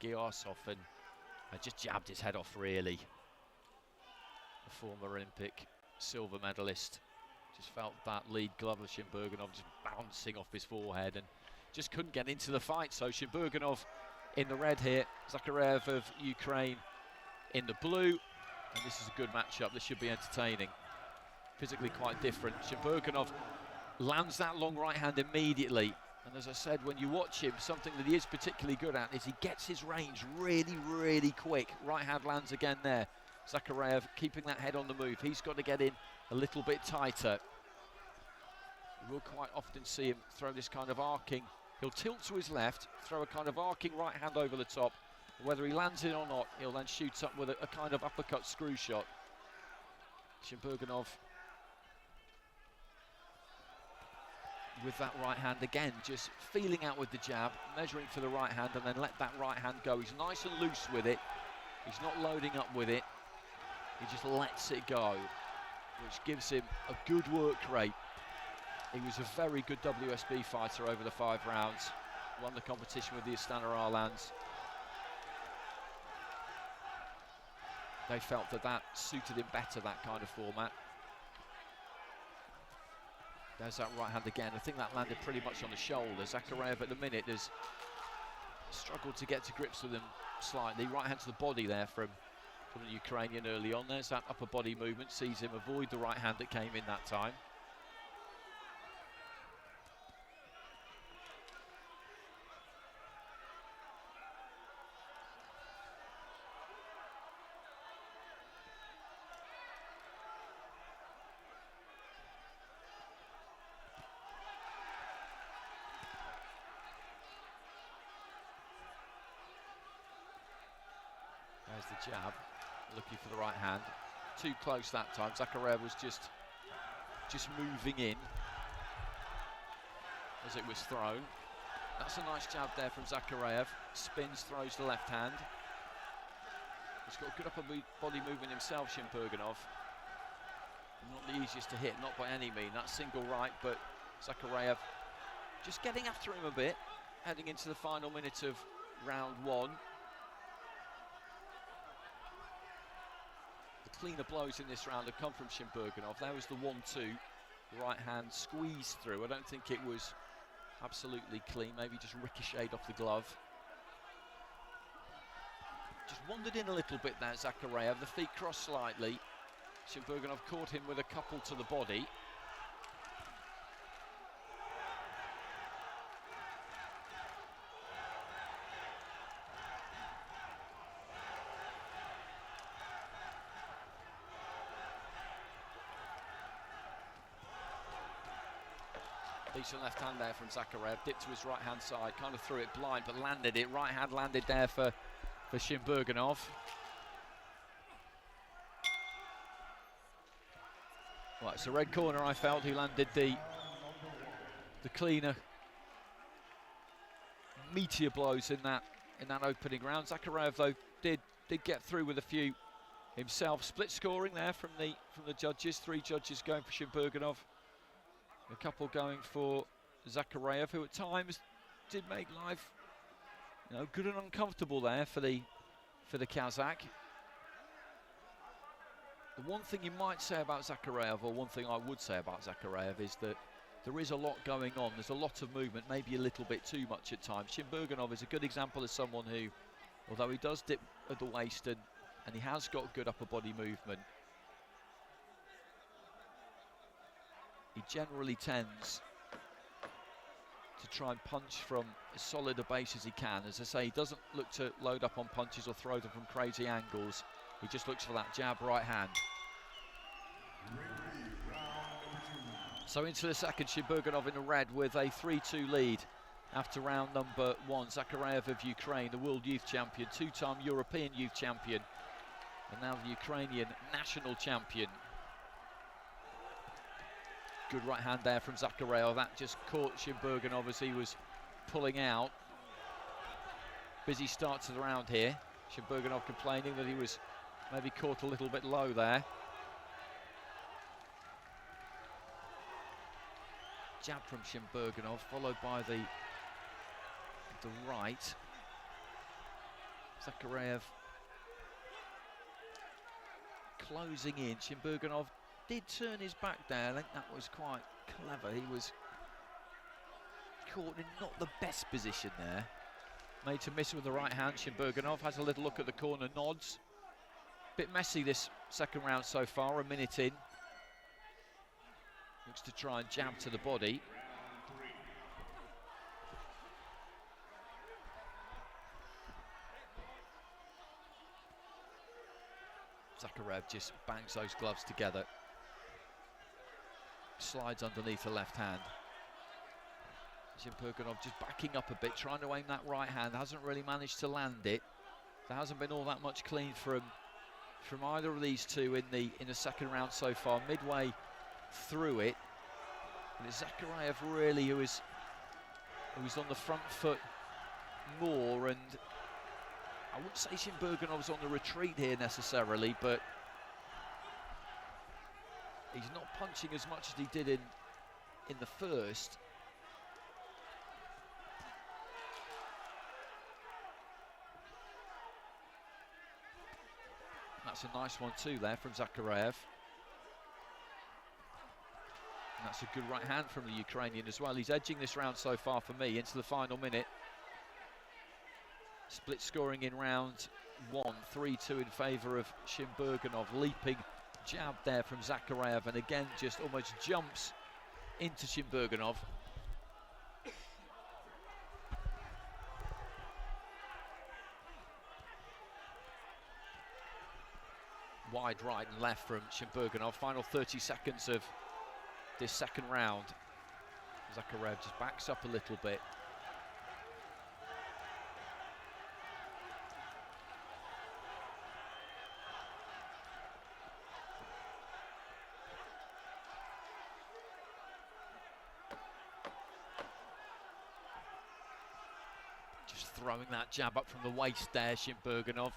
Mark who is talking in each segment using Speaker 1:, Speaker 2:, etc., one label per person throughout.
Speaker 1: Giarsov and just jabbed his head off, really. The former Olympic silver medalist just felt that lead glove of Shymbergenov just bouncing off his forehead and just couldn't get into the fight. So Shymbergenov in the red here, Zakhariev of Ukraine in the blue, and this is a good matchup. This should be entertaining. Physically quite different. Shymbergenov lands that long right hand immediately, and as I said, when you watch him, something that he is particularly good at is he gets his range really quick. Right hand lands again there. Zakhariev keeping that head on the move. He's got to get in a little bit tighter. You will quite often see him throw this kind of arcing. He'll tilt to his left, throw a kind of arcing right hand over the top. Whether he lands it or not, he'll then shoot up with a kind of uppercut screw shot. Shymbergenov with that right hand again, just feeling out with the jab, measuring for the right hand, and then let that right hand go. He's nice and loose with it. He's not loading up with it. He just lets it go, which gives him a good work rate. He was a very good WSB fighter over the 5 rounds. Won the competition with the Astana Arlands. They felt that suited him better, that kind of format. There's that right hand again. I think that landed pretty much on the shoulder. Zakhariev at the minute has struggled to get to grips with him slightly. Right hand to the body there from the Ukrainian early on. There's that upper body movement, sees him avoid the right hand that came in that time. There's the jab, looking for the right hand. Too close that time. Zakhariev was just moving in as it was thrown. That's a nice jab there from Zakhariev. Spins, throws the left hand. He's got a good upper body movement himself, Shymbergenov. Not the easiest to hit, not by any means. That's single right, but Zakhariev just getting after him a bit, heading into the final minute of round 1. The cleaner blows in this round have come from Shymbergenov. There was the 1-2, the right hand squeezed through. I don't think it was absolutely clean, maybe just ricocheted off the glove. Just wandered in a little bit there, Zakhariev. The feet crossed slightly. Shymbergenov caught him with a couple to the body. Decent left hand there from Zakhariev, dipped to his right hand side, kind of threw it blind but landed it. Right hand landed there for Shymbergenov. Right, it's a red corner, I felt, who landed the cleaner meteor blows in that opening round. Zakhariev though did get through with a few himself. Split scoring there from the judges. 3 judges going for Shymbergenov. A couple going for Zakhariev, who at times did make life, good and uncomfortable there for the Kazakh. The one thing you might say about Zakhariev, or one thing I would say about Zakhariev, is that there is a lot going on. There's a lot of movement, maybe a little bit too much at times. Shymbergenov is a good example of someone who, although he does dip at the waist and he has got good upper body movement, he generally tends to try and punch from as solid a base as he can. As I say, he doesn't look to load up on punches or throw them from crazy angles. He just looks for that jab right hand. So into the second, Shymbergenov in the red with a 3-2 lead after round number 1. Zakhariev of Ukraine, the world youth champion, 2-time European youth champion, and now the Ukrainian national champion. Good right hand there from Zakhariev. That just caught Shymbergenov as he was pulling out. Busy start to the round here. Shymbergenov complaining that he was maybe caught a little bit low there. Jab from Shymbergenov, followed by the right. Zakhariev closing in. Shymbergenov did turn his back there. I think that was quite clever. He was caught in not the best position there. Made to miss with the right hand. Shymbergenov has a little look at the corner, nods. Bit messy this second round so far, a minute in. Looks to try and jab to the body. Zakhariev just bangs those gloves together. Slides underneath the left hand. Shymbergenov just backing up a bit, trying to aim that right hand. Hasn't really managed to land it. There hasn't been all that much clean from either of these two in the second round so far. Midway through it, and it's Zakhariev really who is on the front foot more, and I wouldn't say Shymbergenov's on the retreat here necessarily, but he's not punching as much as he did in the first. That's a nice one too there from Zakhariev. And that's a good right hand from the Ukrainian as well. He's edging this round so far for me into the final minute. Split scoring in round one, 3-2 in favour of Shymbergenov. Leaping jab there from Zakhariev, and again just almost jumps into Shymbergenov. Wide right and left from Shymbergenov. Final 30 seconds of this second round. Zakhariev just backs up a little bit. Just throwing that jab up from the waist there, Shymbergenov.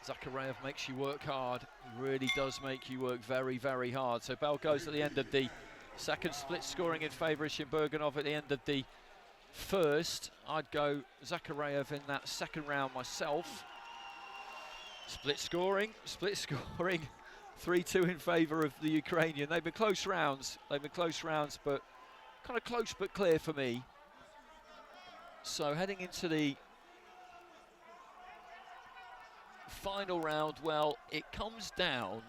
Speaker 1: Zakhariev makes you work hard. He really does make you work very, very hard. So bell goes at the end of the second, split scoring in favour of Shymbergenov at the end of the first. I'd go Zakhariev in that second round myself. Split scoring, 3-2 in favour of the Ukrainian. They've been close rounds, but kind of close but clear for me. So heading into the final round, well, it comes down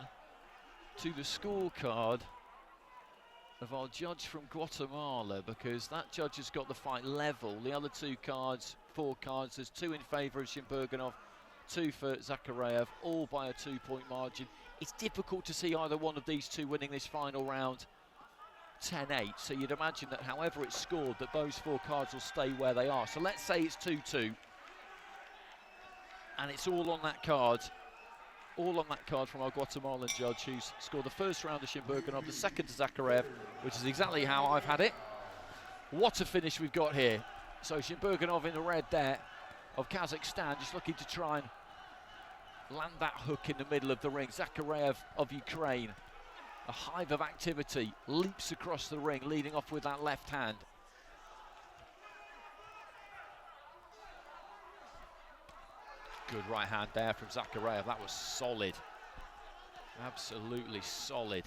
Speaker 1: to the scorecard of our judge from Guatemala, because that judge has got the fight level. The other two cards, 4 cards, there's 2 in favour of Shymbergenov, 2 for Zakhariev, all by a 2-point margin. It's difficult to see either one of these two winning this final round 10-8, so you'd imagine that however it's scored, that those 4 cards will stay where they are. So let's say it's 2-2. And it's all on that card from our Guatemalan judge, who's scored the first round of Shymbergenov, the second to Zakhariev, which is exactly how I've had it. What a finish we've got here. So Shymbergenov in the red there of Kazakhstan, just looking to try and land that hook in the middle of the ring. Zakhariev of Ukraine, a hive of activity, leaps across the ring, leading off with that left hand. Good right hand there from Zakhariev. That was solid. Absolutely solid.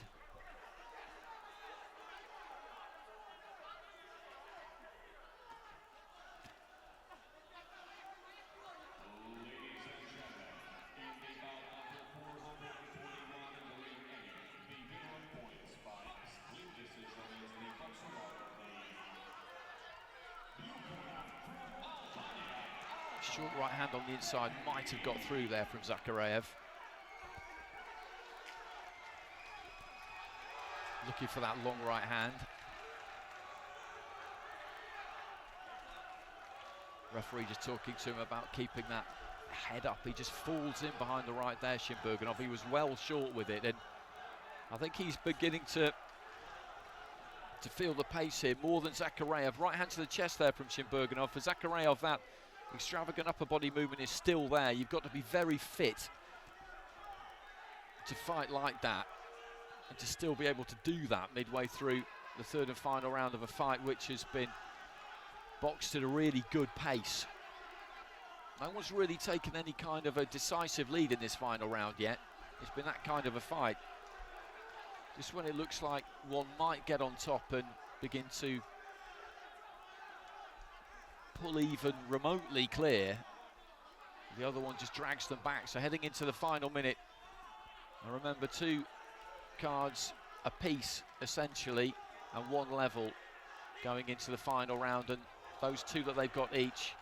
Speaker 1: Short right hand on the inside might have got through there from Zakhariev. Looking for that long right hand. Referee just talking to him about keeping that head up. He just falls in behind the right there, Shymbergenov. He was well short with it, and I think he's beginning to feel the pace here more than Zakhariev. Right hand to the chest there from Shymbergenov. For Zakhariev, that extravagant upper body movement is still there. You've got to be very fit to fight like that, and to still be able to do that midway through the third and final round of a fight which has been boxed at a really good pace. No one's really taken any kind of a decisive lead in this final round yet. It's been that kind of a fight. Just when it looks like one might get on top and begin to pull even remotely clear, the other one just drags them back. So heading into the final minute, I remember 2 cards apiece essentially and 1 level going into the final round, and those 2 that they've got each,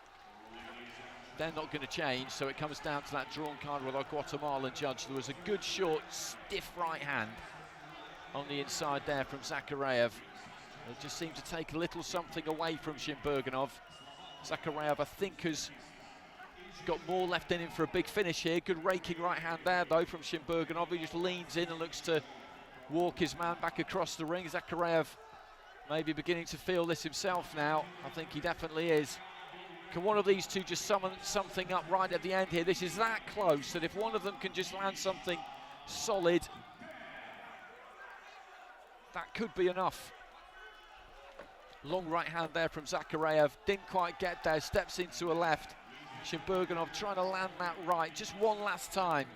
Speaker 1: they're not going to change. So it comes down to that drawn card with our Guatemalan judge. There was a good short stiff right hand on the inside there from Zakhariev. It just seemed to take a little something away from Shymbergenov. Zakhariev, I think, has got more left in him for a big finish here. Good raking right hand there though from Shymbergenov. He just leans in and looks to walk his man back across the ring. Zakhariev maybe beginning to feel this himself now. I think he definitely is. Can one of these 2 just summon something up right at the end here? This is that close that if one of them can just land something solid, that could be enough. Long right hand there from Zakhariev. Didn't quite get there, steps into a left. Shymbergenov trying to land that right just one last time.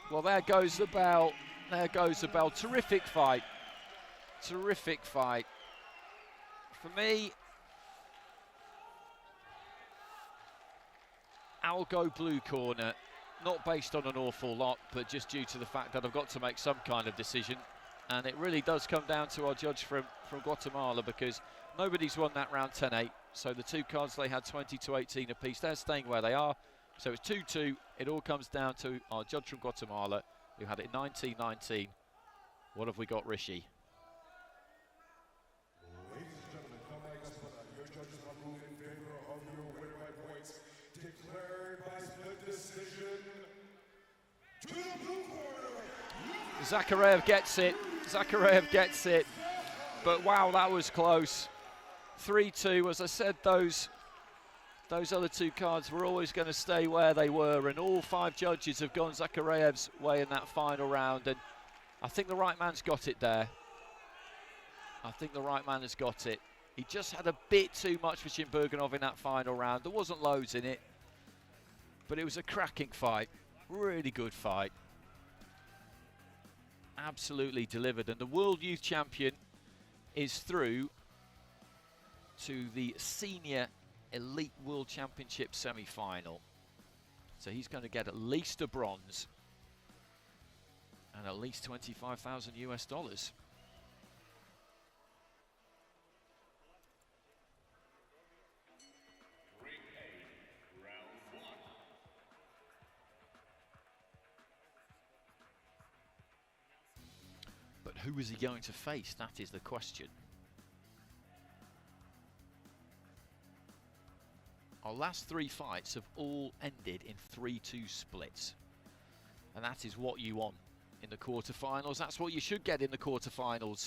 Speaker 1: Well, there goes the bell. There goes the bell. Terrific fight. Terrific fight. For me, I'll go blue corner. Not based on an awful lot, but just due to the fact that I've got to make some kind of decision. And it really does come down to our judge from Guatemala, because nobody's won that round 10-8. So the 2 cards they had 20-18 apiece. They're staying where they are. So it's 2-2. It all comes down to our judge from Guatemala, who had it 19-19. What have we got, Rishi?
Speaker 2: Ladies and gentlemen, your judges have ruled in favor of your winner by points, declared by split decision. To the blue corner.
Speaker 1: Zakhariev gets it. Zakhariev gets it. But wow, that was close. 3-2. As I said, those other 2 cards were always going to stay where they were, and all 5 judges have gone Zakhariev's way in that final round, and I think the right man's got it there. I think the right man has got it. He just had a bit too much for Shymbergenov in that final round. There wasn't loads in it, but it was a cracking fight. Really good fight. Absolutely delivered, and the World Youth Champion is through to the Senior Elite World Championship semi-final. So he's going to get at least a bronze and at least 25,000 US dollars. But who is he going to face? That is the question. Our last 3 fights have all ended in 3-2 splits. And that is what you want in the quarterfinals. That's what you should get in the quarterfinals.